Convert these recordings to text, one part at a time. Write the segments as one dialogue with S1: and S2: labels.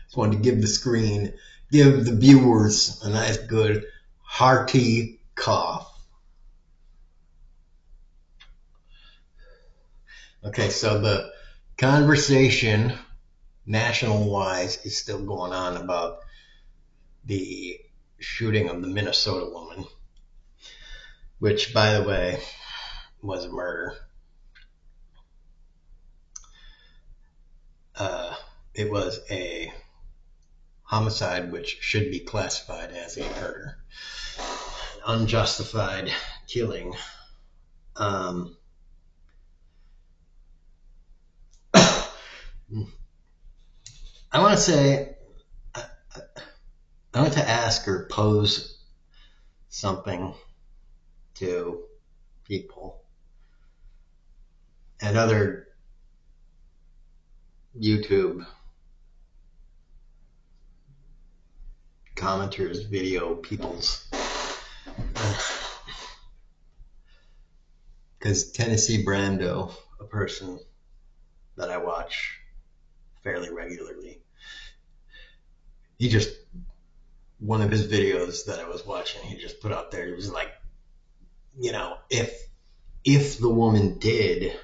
S1: Just wanted to give the viewers a nice, good, hearty cough. Okay, so the conversation, national wise, is still going on about the shooting of the Minnesota woman, which, by the way, was a murder. Uh, it was a homicide, which should be classified as a murder, unjustified killing. Um, I want to say, I want to ask or pose something to people and other YouTube commenters, video peoples. Because Tennessee Brando, a person that I watch fairly regularly, he just, one of his videos that I was watching, he just put out there, he was like, if the woman did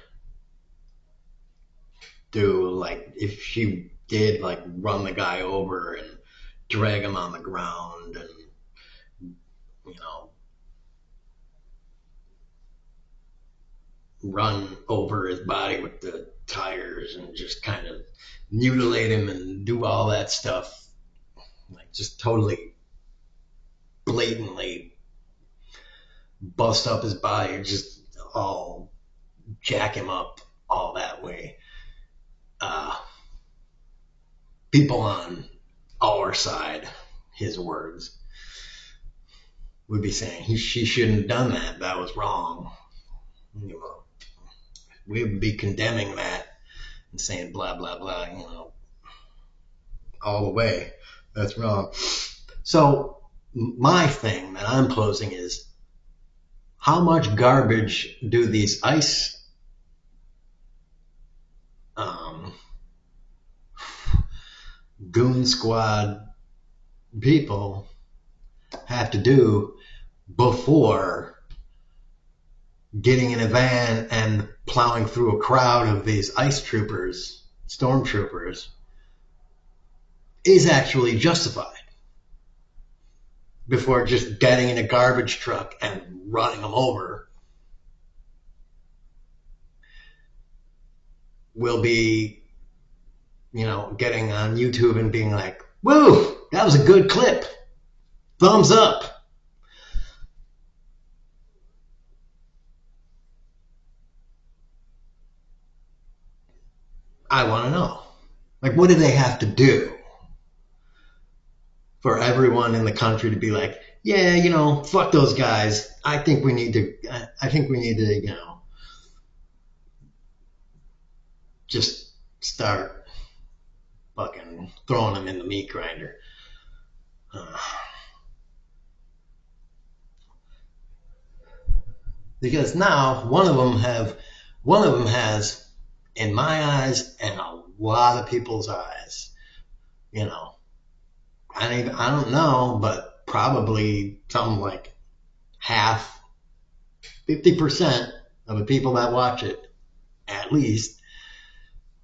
S1: do, like, if she did, like, run the guy over and drag him on the ground and, you know, run over his body with the tires and just kind of mutilate him and do all that stuff, like, just totally blatantly bust up his body, just all jack him up all that way. Uh, People on our side, his words, would be saying she shouldn't have done that. That was wrong. We would be condemning that and saying blah blah blah. All the way. That's wrong. So my thing that I'm posing is, how much garbage do these ICE um, goon squad people have to do before getting in a van and plowing through a crowd of these ICE troopers, stormtroopers, is actually justified, before just getting in a garbage truck and running them over? Will be, getting on YouTube and being like, woo, that was a good clip. Thumbs up. I want to know. Like, what do they have to do for everyone in the country to be like, yeah, fuck those guys. I think we need to, just start fucking throwing them in the meat grinder. Uh, because now one of them has, in my eyes and a lot of people's eyes, you know, I don't know, but probably something like half, 50% of the people that watch it, at least,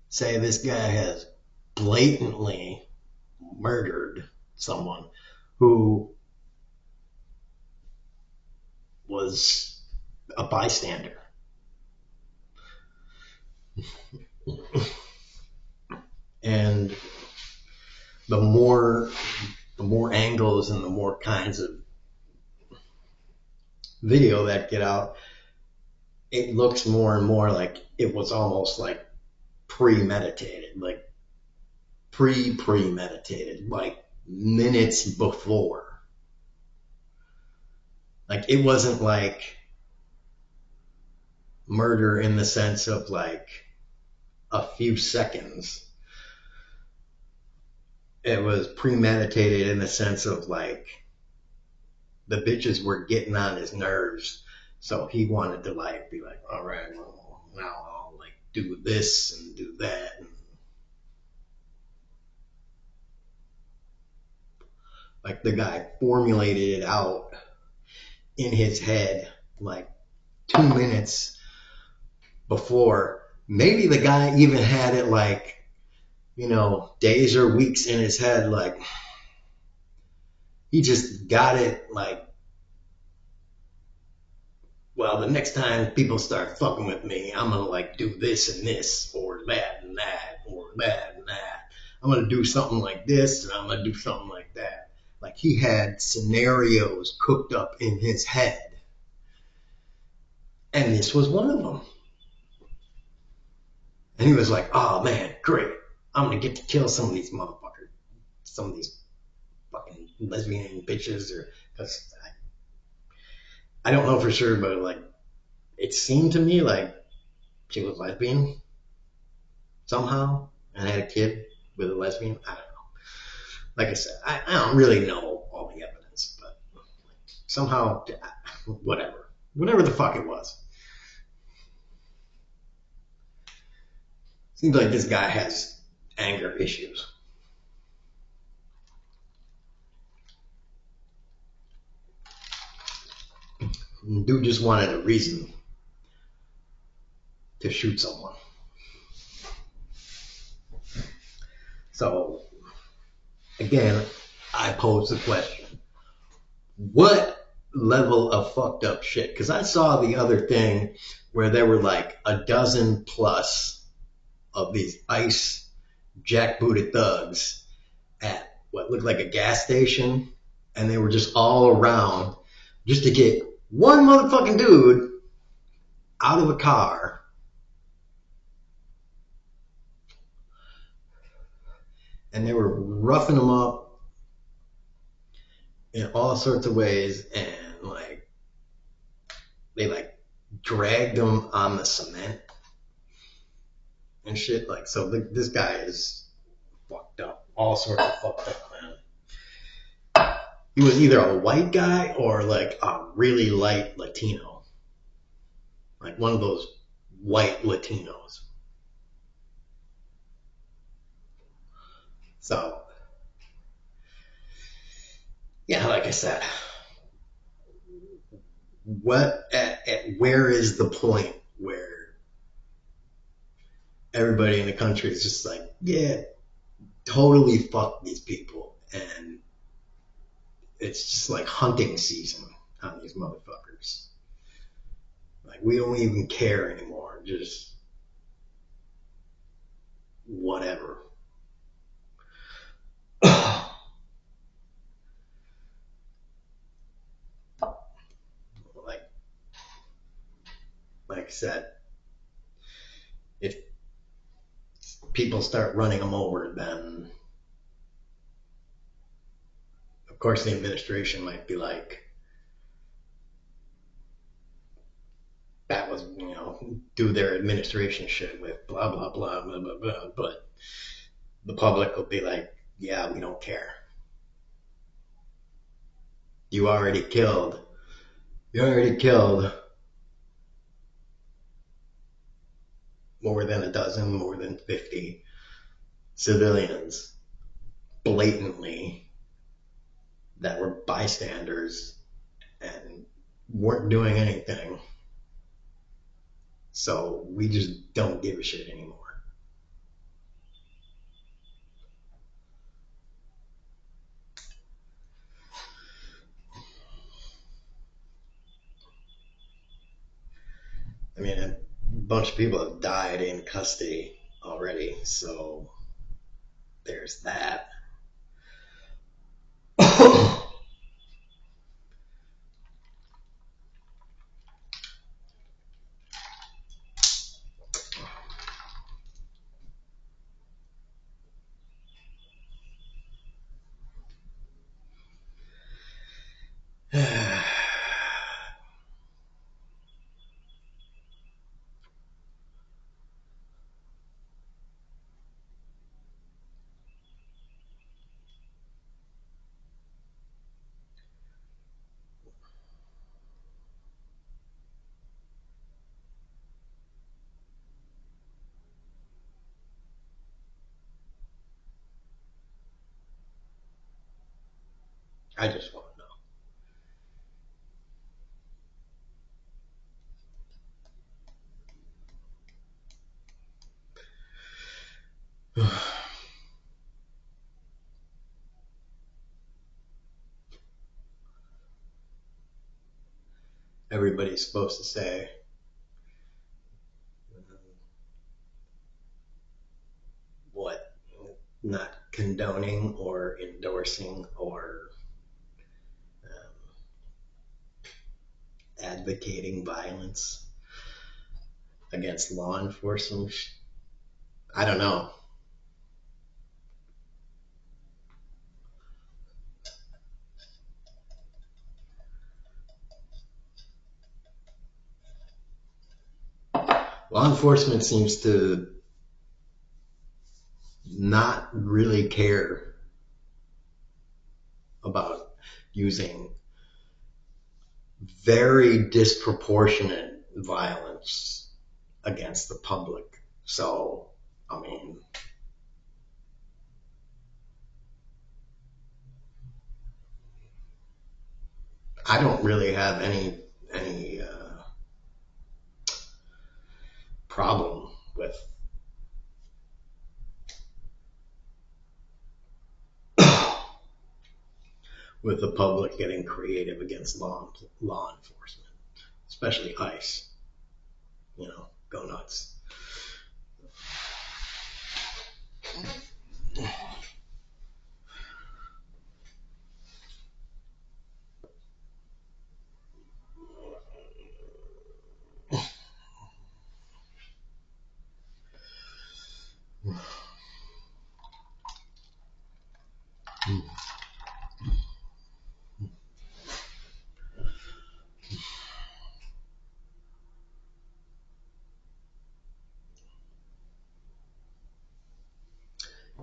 S1: say this guy has blatantly murdered someone who was a bystander. And the more angles and the more kinds of video that get out, it looks more and more like it was almost like premeditated, like premeditated, like minutes before. Like, it wasn't like murder in the sense of like a few seconds. it was premeditated in the sense of like the bitches were getting on his nerves, so he wanted to like be like, all right, well, now I'll like do this and do that. And like the guy formulated it out in his head like 2 minutes before. Maybe the guy even had it like, days or weeks in his head. Like he just got it like, well, the next time people start fucking with me, I'm gonna like do this and this or that and that or that and that. I'm gonna do something like this and I'm gonna do something like that. Like he had scenarios cooked up in his head. And this was one of them. And he was like, oh man, great. I'm gonna get to kill some of these motherfuckers. Some of these fucking lesbian bitches or because I don't know for sure, but like it seemed to me like she was lesbian somehow and had a kid with a lesbian. I don't know. Like I said, I don't really know all the evidence, but somehow, whatever the fuck it was. Seems like this guy has anger issues. Dude just wanted a reason to shoot someone. So, again, I pose the question. What level of fucked up shit? Because I saw the other thing where there were like a dozen plus of these ICE jackbooted thugs at what looked like a gas station, and they were just all around just to get one motherfucking dude out of a car. And they were roughing him up in all sorts of ways, and like they like dragged him on the cement and shit. Like so, this guy is fucked up, all sorts of fucked up, man. He was either a white guy or like a really light Latino, like one of those white Latinos. So yeah, like I said, where is the point where everybody in the country is just like, yeah, totally fuck these people, and it's just like hunting season on these motherfuckers. Like we don't even care anymore, just whatever. like like I said, if people start running them over, then of course the administration might be like, that was, do their administration shit with blah, blah, blah, blah, blah, blah. But the public will be like, yeah, we don't care. You already killed. You already killed more than a dozen, more than 50 civilians blatantly that were bystanders and weren't doing anything. So we just don't give a shit anymore. I mean, a bunch of people have died in custody already, so there's that. I just want to know. Everybody's supposed to say what, not condoning or endorsing or advocating violence against law enforcement. I don't know. Law enforcement seems to not really care about using very disproportionate violence against the public. So, I mean, I don't really have any problem with the public getting creative against law enforcement, especially ICE. You know, go nuts.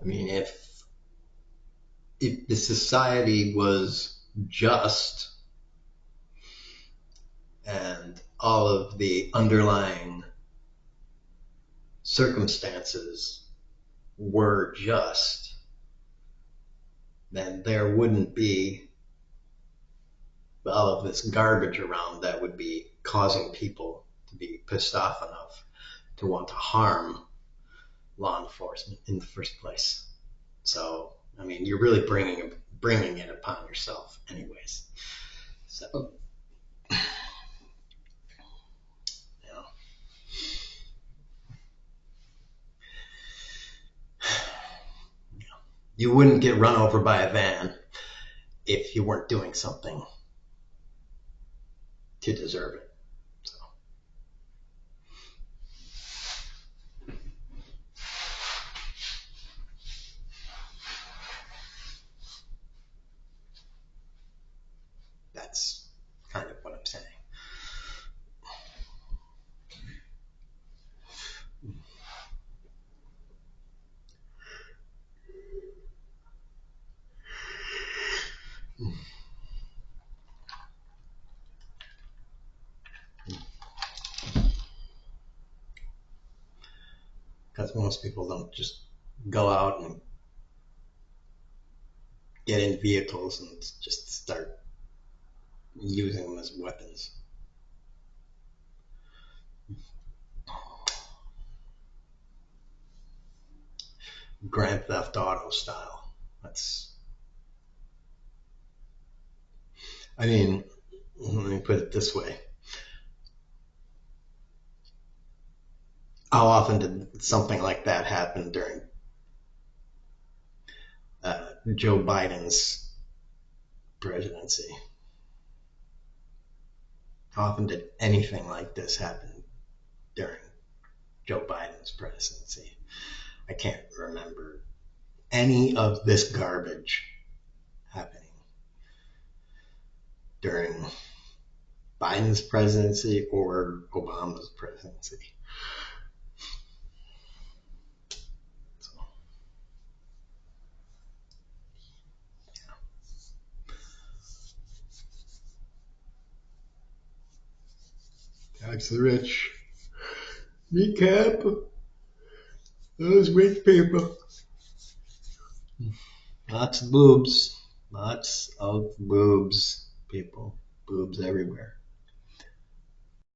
S1: I mean, if the society was just and all of the underlying circumstances were just, then there wouldn't be all of this garbage around that would be causing people to be pissed off enough to want to harm law enforcement in the first place. So, I mean, you're really bringing it upon yourself, anyways. So, you know, you wouldn't get run over by a van if you weren't doing something to deserve it. So, that's kind of what I'm saying. Because most people don't just go out and get in vehicles and just start using them as weapons. Grand Theft Auto style. I mean, let me put it this way. How often did something like that happen during Joe Biden's presidency? How often did anything like this happen during Joe Biden's presidency? I can't remember any of this garbage happening during Biden's presidency or Obama's presidency. So, yeah. Tax the rich. Kneecap those rich people. Lots of boobs. Lots of boobs, people. Boobs everywhere.